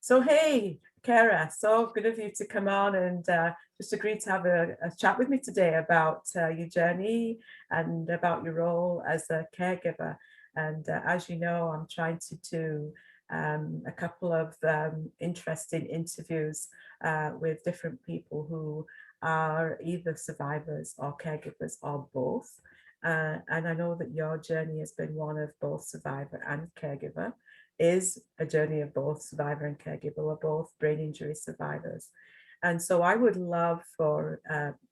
So, hey, Kara, so good of you to come on and just agree to have a chat with me today about your journey and about your role as a caregiver. And as you know, I'm trying to do a couple of interesting interviews with different people who are either survivors or caregivers or both. And I know that your journey has been one of both survivor and caregiver, is a journey of both survivor and caregiver. We're both brain injury survivors. And so I would love for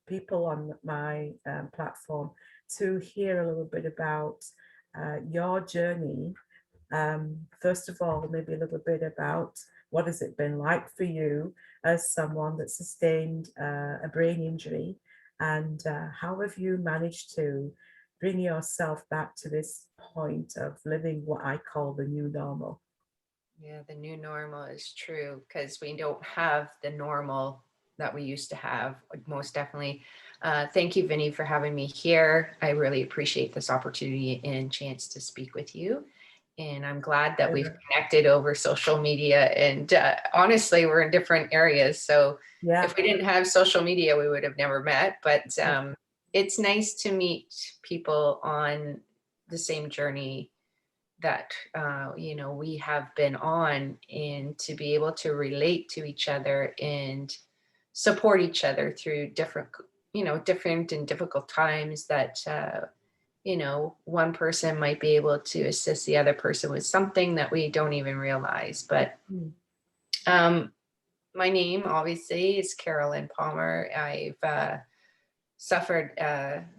people on my platform to hear a little bit about your journey. First of all, maybe a little bit about what has it been like for you as someone that sustained a brain injury, and how have you managed to bring yourself back to this point of living what I call the new normal. Yeah, the new normal is true because we don't have the normal that we used to have. Most definitely. Thank you, Vinny, for having me here. I really appreciate this opportunity and chance to speak with you. And I'm glad that we've connected over social media. And honestly, we're in different areas. So Yeah. if we didn't have social media, we would have never met. But it's nice to meet people on the same journey that we have been on, and to be able to relate to each other and support each other through different and difficult times that one person might be able to assist the other person with something that we don't even realize. But my name obviously is Carolyn Palmer. I've suffered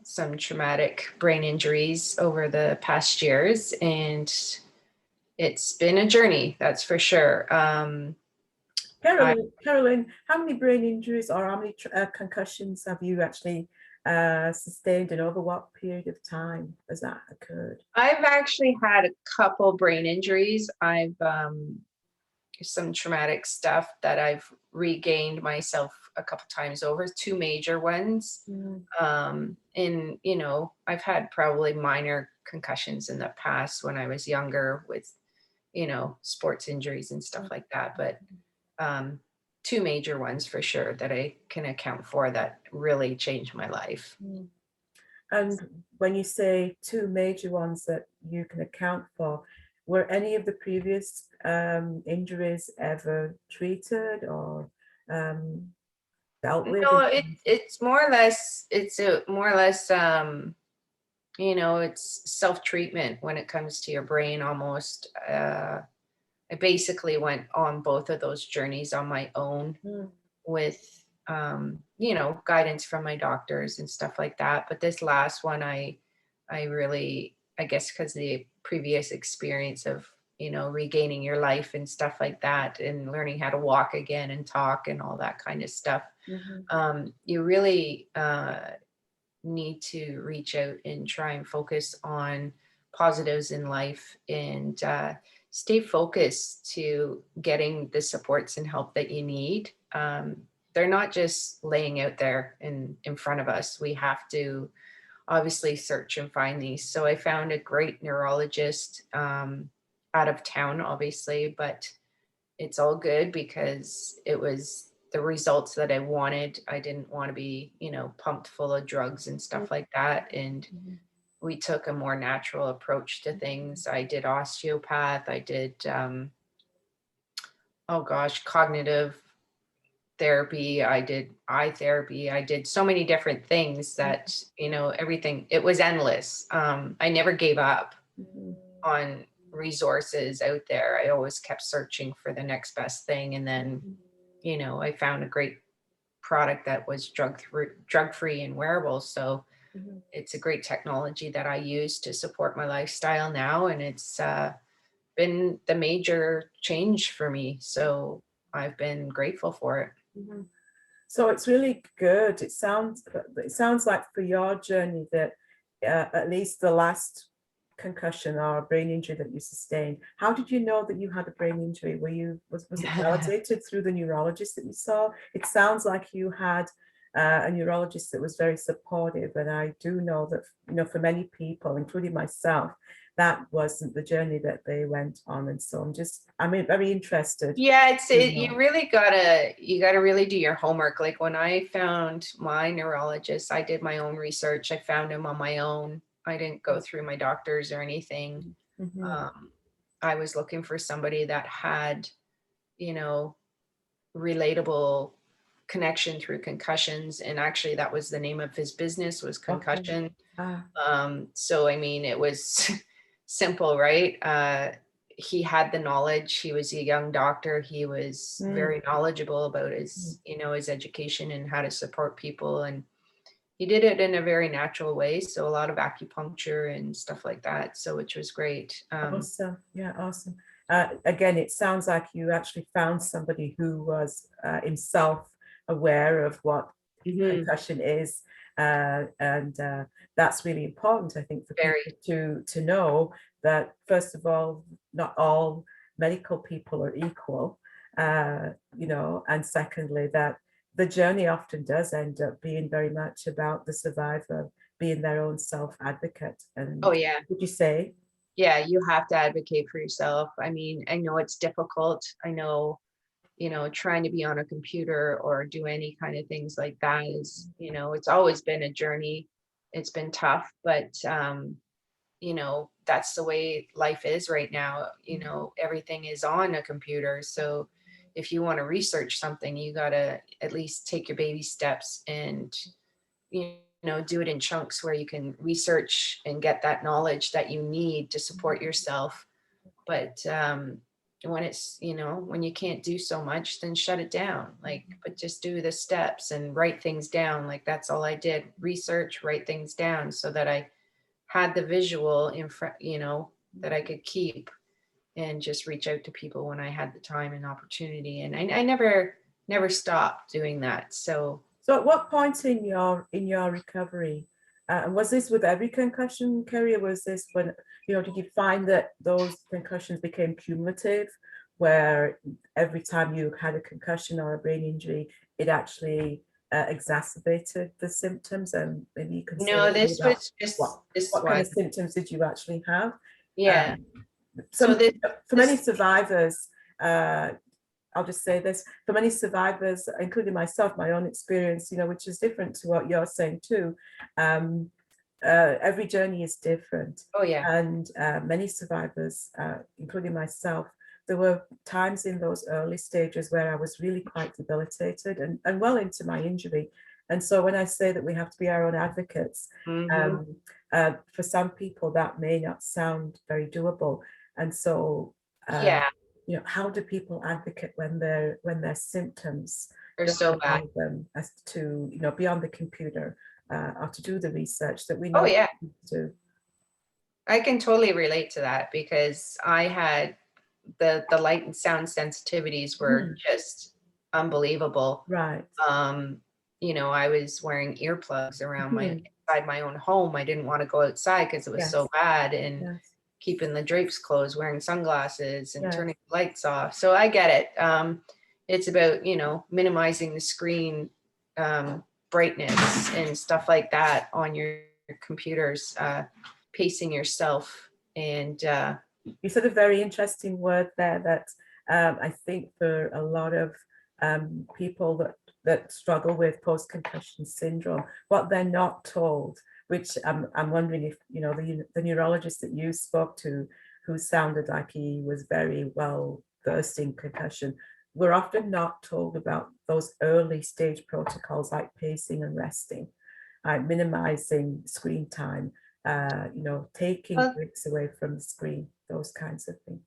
some traumatic brain injuries over the past years, and it's been a journey, that's for sure. Carolyn, how many brain injuries or how many concussions have you actually sustained, and over what period of time has that occurred? I've actually had a couple brain injuries. I've some traumatic stuff that I've regained myself a couple times over, two major ones. And I've had probably minor concussions in the past when I was younger with sports injuries and stuff like that. But two major ones for sure that I can account for that really changed my life. And when you say two major ones that you can account for, were any of the previous injuries ever treated or dealt with? No, it's more or less, it's self-treatment when it comes to your brain almost. I basically went on both of those journeys on my own with, guidance from my doctors and stuff like that. But this last one, I really, I guess, because the previous experience of, regaining your life and stuff like that, and learning how to walk again and talk and all that kind of stuff, you really need to reach out and try and focus on positives in life, and stay focused to getting the supports and help that you need. They're not just laying out there in front of us. We have to obviously search and find these. So I found a great neurologist out of town, obviously, but it's all good because it was the results that I wanted. I didn't want to be, pumped full of drugs and stuff like that. And we took a more natural approach to things. I did osteopath. I did, cognitive therapy. I did eye therapy. I did so many different things that, everything, it was endless. I never gave up on resources out there. I always kept searching for the next best thing. And then, I found a great product that was drug-free and wearable. So it's a great technology that I use to support my lifestyle now. And it's been the major change for me. So I've been grateful for it. So it's really good. It sounds like for your journey that at least the last concussion or brain injury that you sustained, how did you know that you had a brain injury? Was it validated through the neurologist that you saw? It sounds like you had a neurologist that was very supportive, and I do know that for many people, including myself, that wasn't the journey that they went on. And so I'm very interested. Yeah, to you know. really you gotta really do your homework. Like when I found my neurologist, I did my own research. I found him on my own. I didn't go through my doctors or anything. Mhm. Um, I was looking for somebody that had, you know, relatable connection through concussions. And actually that was the name of his business, was Okay. Concussion. Ah, So I mean, it was simple, right? He had the knowledge. He was a young doctor. He was mm, very knowledgeable about mm. his, his education and how to support people. And he did it in a very natural way. So a lot of acupuncture and stuff like that. So which was great. Awesome. Yeah, awesome. Again, it sounds like you actually found somebody who was himself aware of what Mhm. concussion is, and that's really important, I think, for Very. people to know that, first of all, not all medical people are equal, and secondly, that the journey often does end up being very much about the survivor being their own self advocate. Oh And yeah. would you say? Yeah. You have to advocate for yourself. I mean, I know it's difficult. I know, trying to be on a computer or do any kind of things like that is, it's always been a journey. It's been tough, but that's the way life is right now. Everything is on a computer. So if you want to research something, you got to at least take your baby steps and, do it in chunks where you can research and get that knowledge that you need to support yourself. But when when you can't do so much, then shut it down. Like, but just do the steps and write things down. Like that's all I did: research, write things down, so that I had the visual in front, that I could keep, and just reach out to people when I had the time and opportunity. And I never stopped doing that. So So at what point in your recovery, and was this with every concussion, Kerry, or was this when, did you find that those concussions became cumulative, where every time you had a concussion or a brain injury, it actually exacerbated the symptoms? And maybe you can say a no, little bit this about was just what this what kind one. of symptoms did you actually have? Yeah. Um, So some this for many this survivors, I'll just say this, for many survivors, including myself, my own experience, which is different to what you're saying too. Um, every journey is different. Oh yeah. And many survivors, including myself, there were times in those early stages where I was really quite debilitated and well into my injury. And so when I say that we have to be our own advocates, Hmm. um, for some people that may not sound very doable. And so uh, Yeah. how do people advocate when their symptoms They're don't so bad. allow them as to be on the computer, or to do the research that we Oh know yeah. to? I can totally relate to that because I had the light and sound sensitivities were Mm, just unbelievable. right. Um, I was wearing earplugs around my Mhm. inside my own home. I didn't want to go outside because it was so Yes. bad, and Yes. keeping the drapes closed, wearing sunglasses and Yes. turning the lights off. So I get it. It's about, minimizing the screen brightness and stuff like that on your computers, pacing yourself. And You said a very interesting word there that, I think for a lot of people that struggle with post-concussion syndrome, what they're not told, which I'm wondering if, the neurologist that you spoke to, who sounded like he was very well versed in concussion, we're often not told about those early stage protocols like pacing and resting, minimizing screen time, taking well, breaks away from the screen, those kinds of things.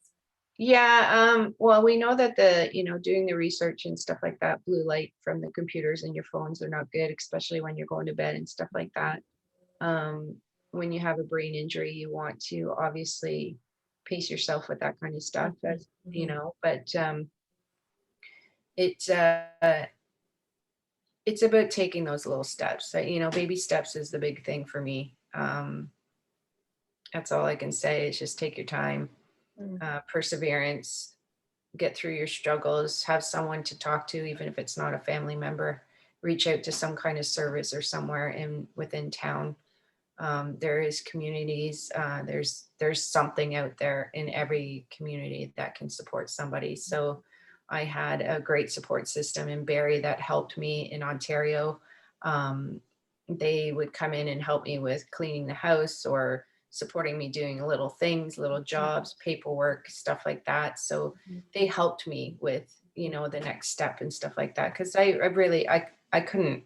yeah, well, we know that doing the research and stuff like that, blue light from the computers and your phones are not good, especially when you're going to bed and stuff like that. Um, when you have a brain injury, you want to obviously pace yourself with that kind of stuff, Mhm, as mhm. but it's uh it's about taking those little steps. Baby steps is the big thing for me. That's all I can say is just take your time, Mm. perseverance, get through your struggles, have someone to talk to, even if it's not a family member. Reach out to some kind of service or somewhere within town. There is communities, there's something out there in every community that can support somebody. So I had a great support system in Barrie that helped me in Ontario. Um, they would come in and help me with cleaning the house or supporting me doing little things, little jobs, paperwork, stuff like that. So they helped me with, the next step and stuff like that. Cause I couldn't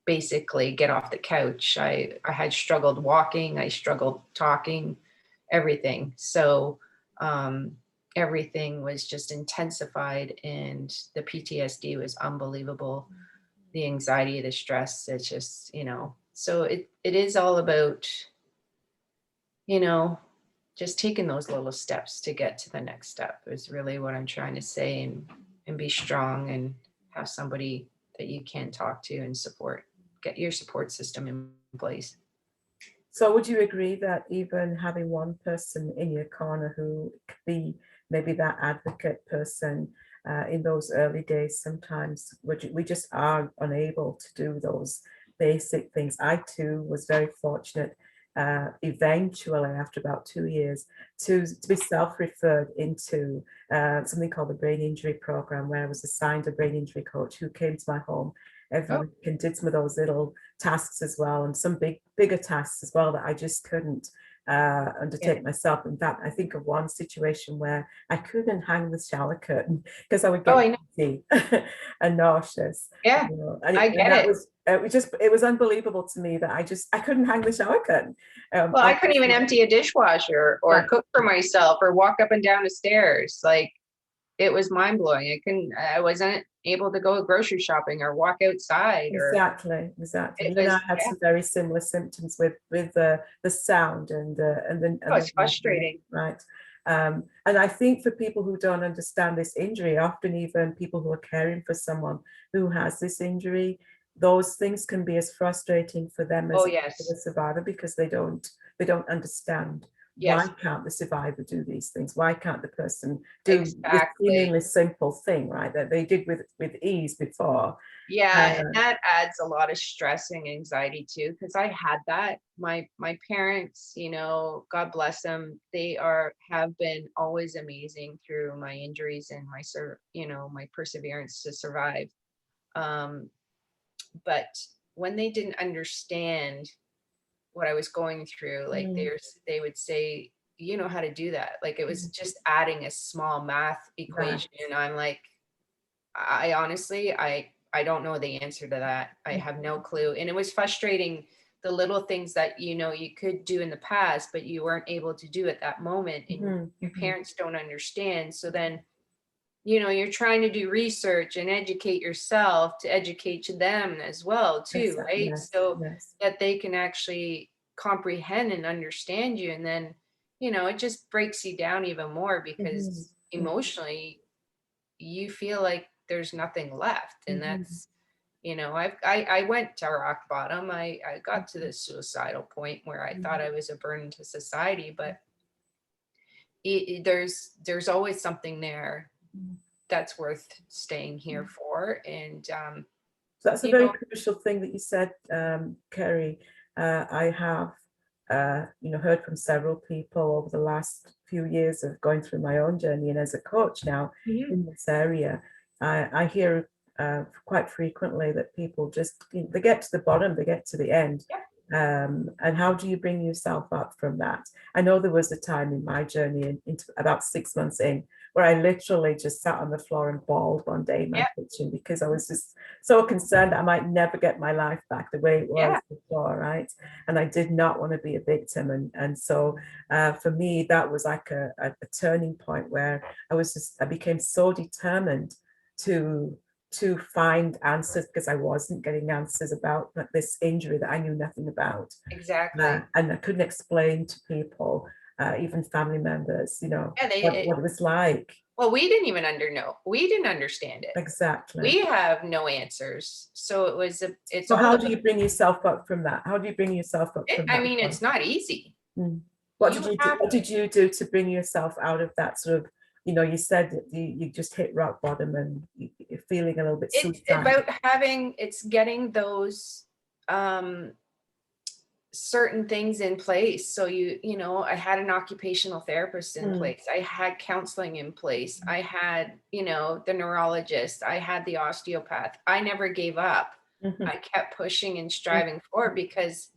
basically get off the couch. I had struggled walking, I struggled talking, everything. So everything was just intensified, and the PTSD was unbelievable. The anxiety, the stress, it's just, so it is all about, you know, just taking those little steps to get to the next step is really what I'm trying to say, and be strong and have somebody that you can talk to and support, get your support system in place. So would you agree that even having one person in your corner who could be maybe that advocate person in those early days, sometimes we just are unable to do those basic things. I too was very fortunate eventually after about 2 years to be self-referred into something called the brain injury program, where I was assigned a brain injury coach who came to my home every Oh. week and did some of those little tasks as well, and some bigger tasks as well that I just couldn't undertake myself. In fact, I think of one situation where I couldn't hang the shower curtain because I would Oh, get I know. dizzy and nauseous. Yeah, And I get that it. was it was unbelievable to me that I couldn't hang the shower curtain. Well, I couldn't even empty a dishwasher or cook for myself or walk up and down the stairs. Like, it was mind blowing. I wasn't able to go grocery shopping or walk outside, or Exactly. it You and I was, had yeah, some very similar symptoms with the sound and it was the frustrating. right. And I think for people who don't understand this injury, often even people who are caring for someone who has this injury, those things can be as frustrating for them Oh, as for yes. the survivor, because they don't understand. Why Yes, can't the survivor do these things? Why can't the person do this exactly. seemingly simple thing, right, that they did with ease before? Yeah, and that adds a lot of stress and anxiety too, because I had that. My parents, God bless them, they have been always amazing through my injuries and my perseverance to survive. Um, but when they didn't understand what I was going through, like Mm, they would say, "You know how to do that." Like, it was mm, just adding a small math right. equation, and I'm like, I honestly, I don't know the answer to that. I Mm, have no clue. And it was frustrating, the little things that you could do in the past, but you weren't able to do at that moment, and mhm, your mhm. parents don't understand. So then, you're trying to do research and educate yourself to educate them as well, too, Exactly. right? Yes, So yes. that they can actually comprehend and understand you. And then, it just breaks you down even more, Mhm, because mhm, emotionally you feel like there's nothing left. And mhm, that's, I went to rock bottom. I got to the suicidal point where I thought mhm, I was a burden to society, but there's always something there mhm. that's worth staying here for. And So that's a you very know crucial thing that you said, Kerry. I have, heard from several people over the last few years of going through my own journey, and as a coach now Mhm. in this area, I hear quite frequently that people just they get to the bottom, they get to the end, Yeah. and how do you bring yourself up from that? I know there was a time in my journey, into about 6 months in, where I literally just sat on the floor and bawled one day in my Yeah. kitchen because I was just so concerned that I might never get my life back the way it was Yeah. before, right? And I did not want to be a victim. And so for me, that was like a turning point where I became so determined to find answers, because I wasn't getting answers about this injury that I knew nothing about. Exactly. And I couldn't explain to people, even family members, Yeah. what it was like. Well, we didn't even we didn't understand it. Exactly. We have no answers. So it's So all how do about you bring yourself up from that? How do you bring yourself up it. from I that mean, it's point? not easy. Mm. What did You you do? have What did you do to bring yourself out of that sort of, you said that you just hit rock bottom and you're feeling a little bit it's suicidal. about it's getting those um certain things in place. So you know, I had an occupational therapist in Mm, place. I had counseling in place. I had, you know, the neurologist. I had the osteopath. I never gave up. mhm, I kept pushing and mm, striving forward because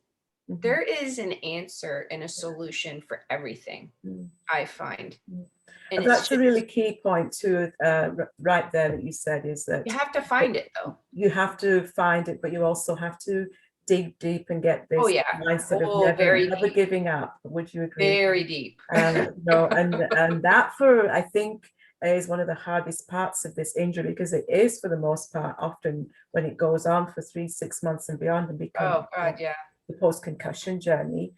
mhm, there is an answer and a solution for everything, mm, I find. mm. And And it's that's a just, really key point too, right there that you said, is that you have to find it though. you have to find it, but you also have to dig deep and get Oh this yeah. mindset of Oh, very never deep. giving up. Would you agree? Very deep. No, and that for I think is one of the hardest parts of this injury, because it is for the most part often when it goes on for 3, 6 months and beyond and becomes Oh God, yeah. the post-concussion journey,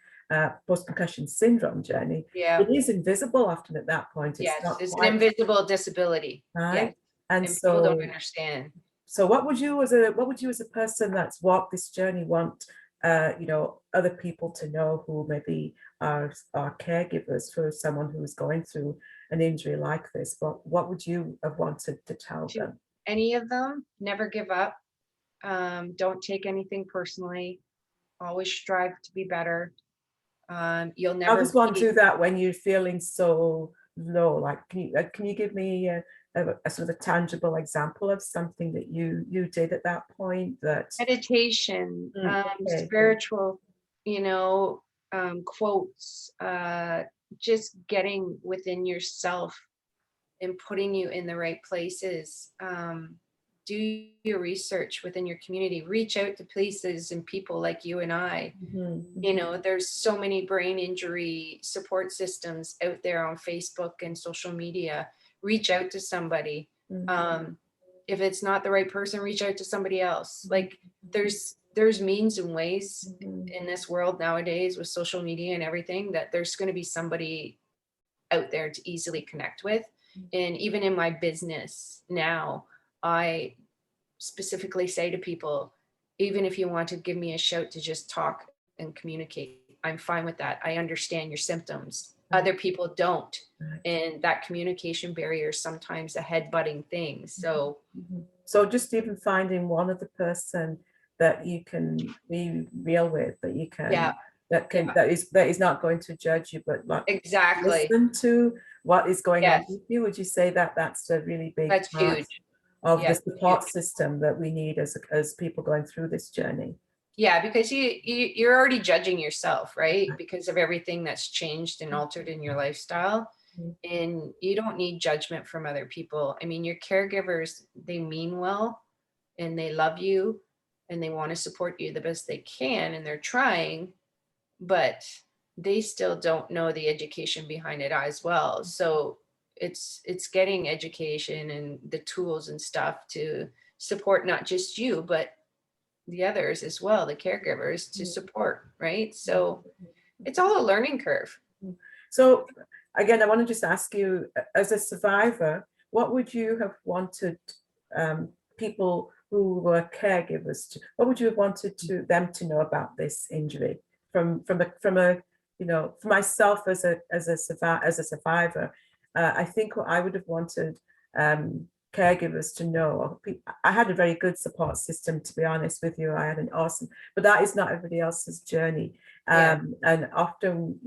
post-concussion syndrome journey. Yeah. It is invisible often at that point. It's Yes. not It's an quite invisible disability. Yes. right. And And people don't so understand. what would you as a person that's walked this journey want other people to know who maybe are caregivers for someone who is going through an injury like this? What would you have wanted to tell To them? any of them, never give up. Don't take anything personally. Always strive to be better. You'll How never does one be. do that when you're feeling so low? Like, can you give me a sort of a tangible example of something that you did at that point that Meditation, okay, good. spiritual, you know, quotes, just getting within yourself and putting you in the right places. Do your research within your community, reach out to places and people like you and I. Mhm, You mhm, know, there's so many brain injury support systems out there on Facebook and social media. Reach out to somebody. mhm, Um, if it's not the right person, reach out to somebody else. mhm, Like there's means and ways mhm, in this world nowadays with social media and everything that there's going to be somebody out there to easily connect with. And even in my business now, I specifically say to people, even if you want to give me a shout to just talk and communicate, I'm fine with that. I understand your symptoms. right, Other people don't. right. And that communication barrier is sometimes a head butting thing. So, Mhm. So just even finding one other person that you can be real with, yeah, yeah, that is not going to judge you, but like exactly. listen to what is going on Yes, with you. Would you say that that's a really big that's part huge. of the Yes, huge. support system that we need as people going through this journey? Yeah, because you're already judging yourself, right? Because of everything that's changed and altered in your lifestyle. Mhm. And you don't need judgment from other people. I mean, your caregivers, they mean well and they love you and they want to support you the best they can and they're trying, but they still don't know the education behind it as well. So it's getting education and the tools and stuff to support not just you, but the others as well, the caregivers to support, right? So it's all a learning curve. So again, I want to just ask you, as a survivor, what would you have wanted people who were caregivers to, what would you have wanted to them to know about this injury from a for myself as a survivor, I think what I would have wanted caregivers to know. I had a very good support system, to be honest with you. I had an awesome, but that is not everybody else's journey. Yeah. And often,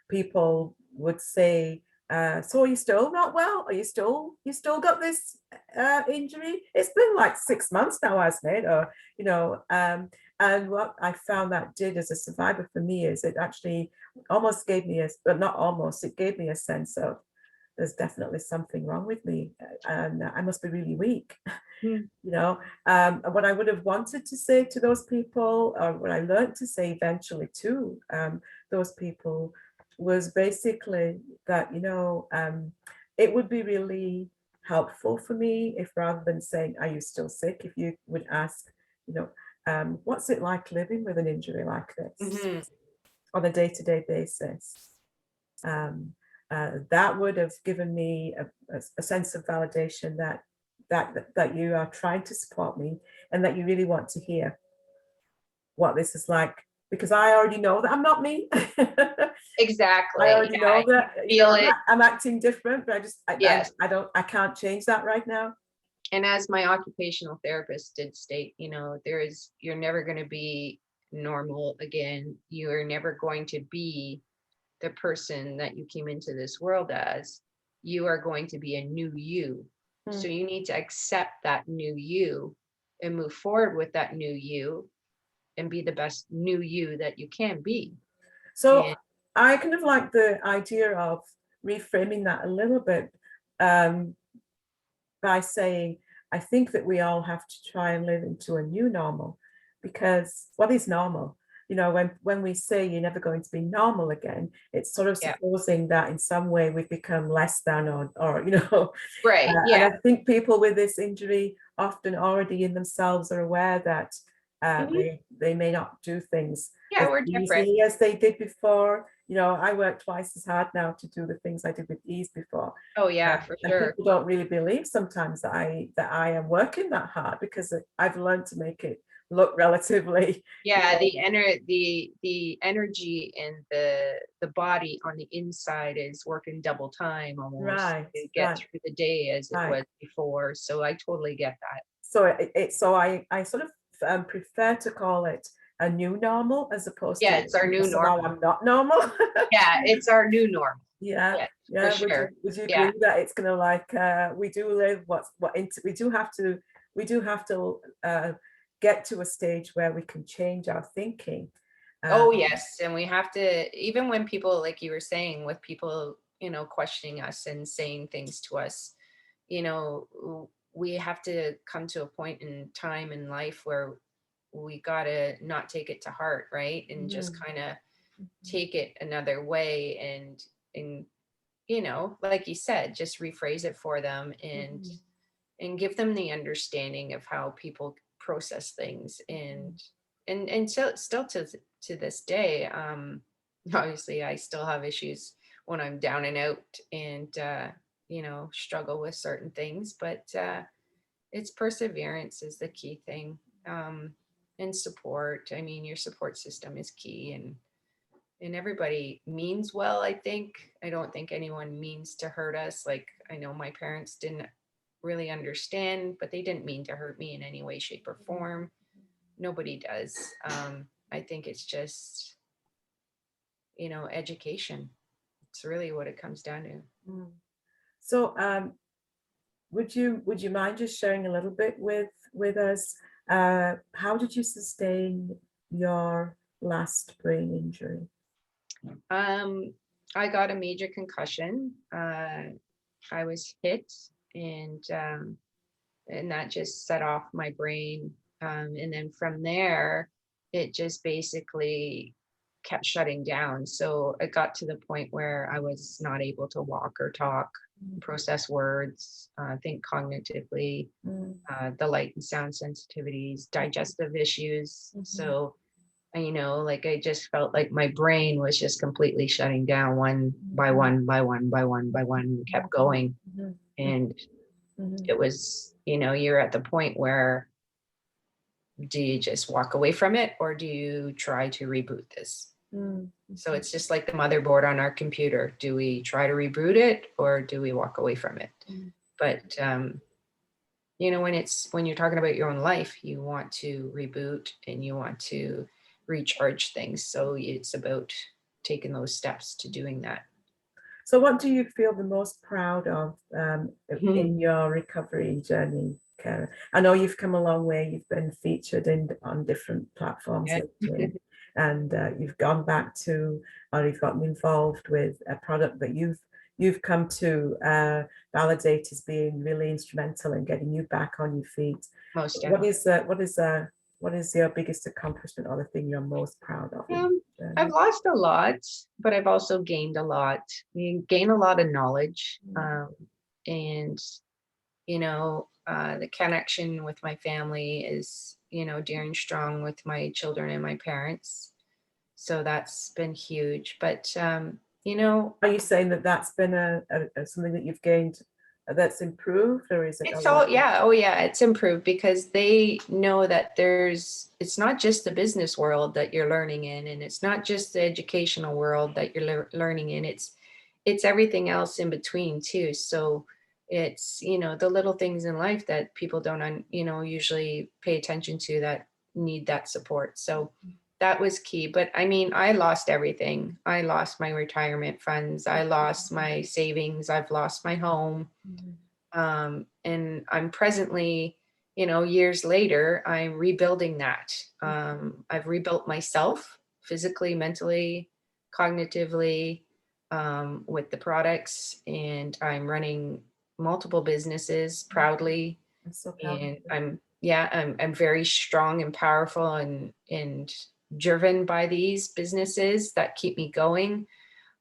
people would say, so are you still not well? Are you still got this injury? It's been like 6 months now, hasn't it? Or, and what I found that did as a survivor for me is it actually almost gave me but not almost, it gave me a sense of there's definitely something wrong with me and I must be really weak. Mm. you know what I would have wanted to say to those people, or what I learned to say eventually to those people, was basically that it would be really helpful for me if, rather than saying are you still sick, if you would ask, you know what's it like living with an injury like this Hmm. on a day-to-day basis. That would have given me a sense of validation that you are trying to support me and that you really want to hear what this is like, because I already know that I'm not me. I Exactly. already Yeah. know You that feel it. I'm acting different, but Yes. I can't change that right now. And as my occupational therapist did state, you're never going to be normal again. You are never going to be the person that you came into this world as. You are going to be a new you. Mm. So you need to accept that new you and move forward with that new you and be the best new you that you can be. So And I kind of like the idea of reframing that a little bit, um, by saying, I think that we all have to try and live into a new normal, because what is normal? You know, when we say you're never going to be normal again, it's sort of yeah, supposing that in some way we've become less than, or right. and Yeah. I think people with this injury often already in themselves are aware that Mhm. they may not do things Yeah, as we're different. easily as they did before. You know, I work twice as hard now to do the things I did with ease before. Oh yeah, for And sure. people don't really believe sometimes that I am working that hard, because I've learned to make it look relatively, you Yeah, know, the energy and the body on the inside is working double time almost right, to get right, through the day as it right. was before. So I totally get that. So I sort of prefer to call it a new normal as opposed Yeah, to it's our new somehow normal. I'm not normal. Yeah, it's our new normal. Yeah, Yes, for yeah. sure. Would you Yeah. agree that it's gonna like we do live what into we do have to get to a stage where we can change our thinking. Oh, Um, yes, and we have to, even when people, like you were saying, with people, questioning us and saying things to us, we have to come to a point in time in life where we gotta not take it to heart, right? And just mhm, kind of take it another way and like you said, just rephrase it for them mhm, and give them the understanding of how people process things mhm, and so still to this day, obviously I still have issues when I'm down and out and struggle with certain things, but it's perseverance is the key thing. And support, I mean, your support system is key, and everybody means well. I don't think anyone means to hurt us. Like, I know my parents didn't really understand, but they didn't mean to hurt me in any way, shape, or form. Nobody does. I think it's just, education. It's really what it comes down to. mhm. So would you mind just sharing a little bit with us? How did you sustain your last brain injury? Um, I got a major concussion. I was hit, and and that just set off my brain. And then from there, it just basically kept shutting down. So it got to the point where I was not able to walk or talk, process words, think cognitively, Mm, the light and sound sensitivities, digestive issues. mhm, So, like I just felt like my brain was just completely shutting down one by mhm, one, by one, by one, by one, kept mhm, going. mhm, And mhm, it was, you're at the point where do you just walk away from it or do you try to reboot this? mhm, So mhm, it's just like the motherboard on our computer. Do we try to reboot it or do we walk away from it? mhm. But when you're talking about your own life, you want to reboot and you want to recharge things. So it's about taking those steps to doing that. So what do you feel the most proud of Mhm. in your recovery journey, Kara? I know you've come a long way. You've been featured on different platforms Yeah. lately, and you've gone back to, or you've gotten involved with a product that you've come to validate as being really instrumental in getting you back on your feet. Most What definitely. is what is your biggest accomplishment, or the thing you're most proud of in your I've journey? lost a lot, but I've also gained a lot. You gain a lot of knowledge, and the connection with my family is dear and strong with my children and my parents. So that's been huge. But Are you saying that that's been something that you've gained that's improved, or is it a it's lot? all, yeah, oh yeah, it's improved because they know that it's not just the business world that you're learning in, and it's not just the educational world that you're learning in. It's everything else in between too. So it's the little things in life that people don't usually pay attention to that need that support. So that was key. But I mean, I lost everything. I lost my retirement funds. I lost my savings. I've lost my home. And I'm presently, years later, I'm rebuilding that. I've rebuilt myself physically, mentally, cognitively, with the products, and I'm running multiple businesses proudly. I'm so proud of And you. I'm very strong and powerful and driven by these businesses that keep me going.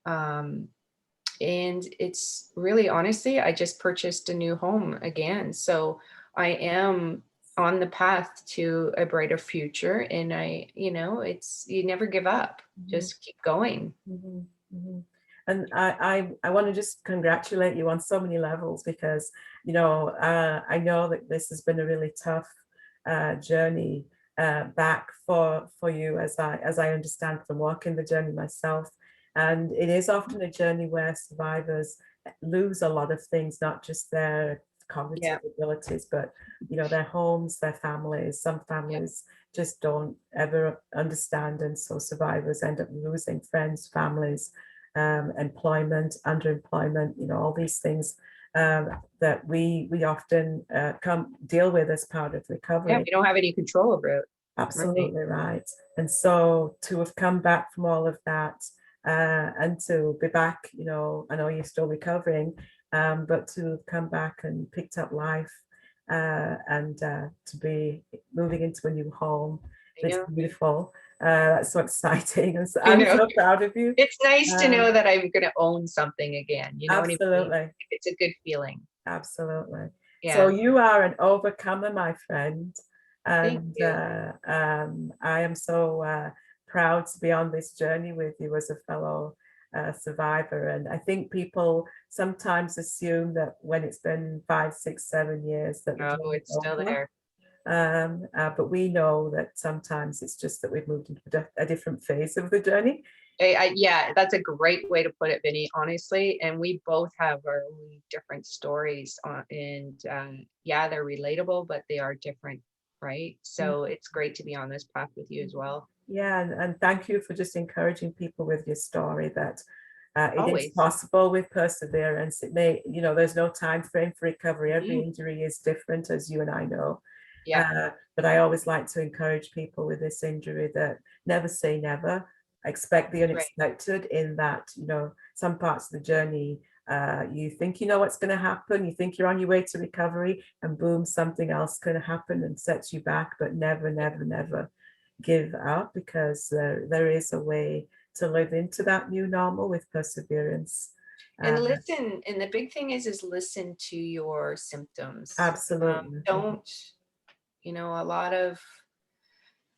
Um, and it's really, honestly, I just purchased a new home again. So I am on the path to a brighter future. And it's, you never give up, Mhm, just keep going. mhm, mhm. And I want to just congratulate you on so many levels, because I know that this has been a really tough journey back for you, as I understand from walking the journey myself. And it is often a journey where survivors lose a lot of things, not just their Yeah. cognitive abilities, but their homes, their families. Some Yeah. families just don't ever understand, and so survivors end up losing friends, families, employment, underemployment, all these things that we often come deal with as part of Yeah. recovery. We don't have any control over it. Right. Absolutely right. And so to have come back from all of that, and to be back, I know you're still recovering, but to have come back and picked up life, and to be moving into a new home, I that's know. beautiful. That's so exciting. And so I I'm know. so proud of you. It's nice to Um, know that I'm going to own something again. You know what I mean? Absolutely. It's a good feeling. Absolutely. So Yeah. you are an overcomer, my friend. Thank And you. I am so proud to be on this journey with you as a fellow survivor. And I think people sometimes assume that when it's been 5, 6, 7 years that the Oh, journey's it's still over. there. But we know that sometimes it's just that we've moved into a different phase of the journey. Yeah, that's a great way to put it, Vinny, honestly. And we both have our own different stories and yeah, they're relatable, but they are different, right? So it's great to be on this path with you as well. Yeah, and thank you for just encouraging people with your story, that it is Always. possible with perseverance. It may, there's no time frame for recovery. Every Mhm. injury is different, as you and I know. Yeah, But I always like to encourage people with this injury that never say never. Expect the right. unexpected, in that, some parts of the journey, you think you know what's going to happen, you think you're on your way to recovery, and boom, something else can happen and sets you back. But never, never, never give up, because there is a way to live into that new normal with perseverance. And Uh, listen, and the big thing is listen to your symptoms. Absolutely. Don't, a lot of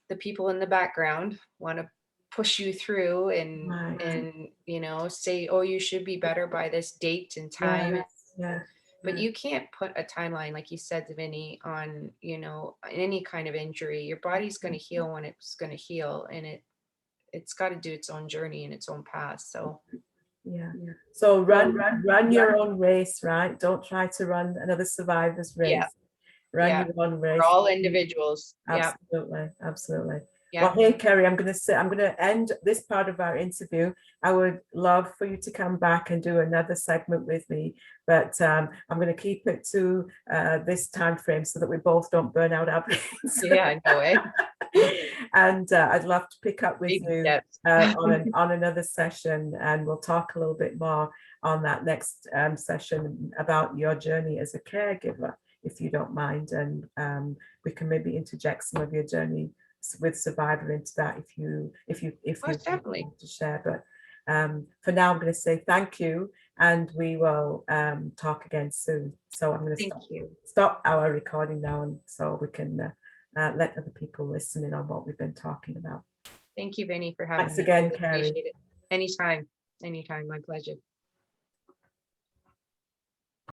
the people in the background want to push you through Right. and say, oh, you should be better by this date and Yeah. time. Yeah. But you can't put a timeline, like you said, Vinny, on any kind of injury. Your body's going to heal when it's going to heal, and it's got to do its own journey and its own path. So Yeah. So so run your own race, right? Don't try to run another survivor's yeah, race. Run yeah, your own we're race. all individuals. Yeah, Absolutely, absolutely. yeah. Well, hey, Kerry, I'm going to end this part of our interview. I would love for you to come back and do another segment with me, but I'm going to keep it to this time frame so that we both don't burn out our brains. Yeah, no way. And I'd love to pick up with Baby you steps. on another session, and we'll talk a little bit more on that next session about your journey as a caregiver, if you don't mind. And we can maybe interject some of your journey with survivor into that, if you Most definitely. want to share. But for now, I'm going to say thank you, and we will talk again soon. So I'm going to Thank you. stop our recording now, and so we can let other people listen in on what we've been talking about. Thank you, Vinny, for having Thanks me. I again, really Kerry. appreciate it. Anytime, anytime. My pleasure.